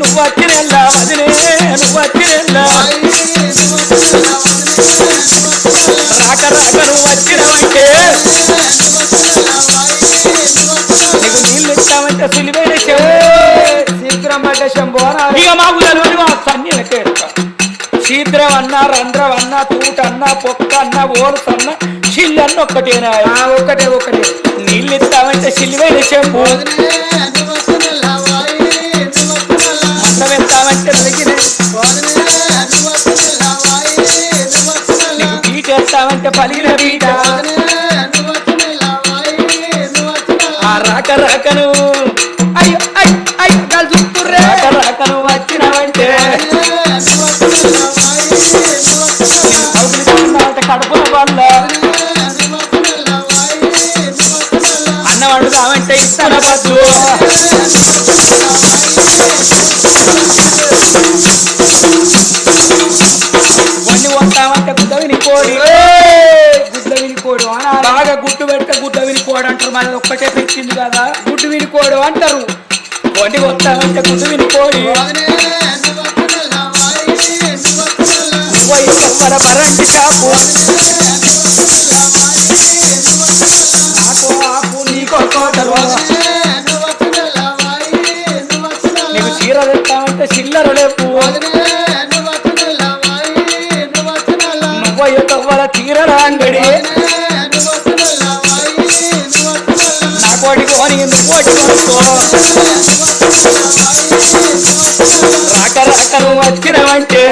నువ్వు వచ్చినల్లా వదిలే నువ్వు వచ్చినల్లా రాక రాక నువ్వు వచ్చినవంటే నీకు నీళ్ళు ఇచ్చామంటే సిలివేనే శీఘ్రం అంటే శంభో ఇక మాకు తెలియదు మా సన్నిలకే శీఘ్రం అన్నా రంధ్రం అన్నా తూట అన్నా పొక్క అన్నా ఓరుస అన్నా చిల్లు అన్న ఒక్కటేనా ఒక్కటే ఒక్కటే నీళ్ళు ఇస్తామంటే సిలివేన శంభు మంత్రం ఎత్తామంటే తగిన నీకు బీట ఎత్తామంటే పలిగిన బీట రాక రాకను అయ్యో అయ్యో చూస్తుర్రే రాక రాకను వచ్చినవంటే కడుపుల వల్ల అన్నం వండుతామంటే ఇస్తాన బద్దు వన్ని వస్తామంటే గుడ్డ వినిపోడి గుడ్డ వినికోడు బాగా గుడ్డు పెడితే గుడ్డ వినిపోడు అంటారు మనది ఒక్కటే పెట్టింది కదా గుడ్డు వినికోడు అంటారు వన్ని వస్తామంటే గుడ్డు వినిపోడి మన బరంటి షాపు నాకు ఆకు నీకో కోటలు నీకు చీర తెస్తామంటే చిల్లర లేపు నువ్వయ్య తవ్వల చీరల అంగడి నా కోటి కొని నువ్వోటి కొనుక్కో రాక రాక నువ్వు వచ్చినవంటే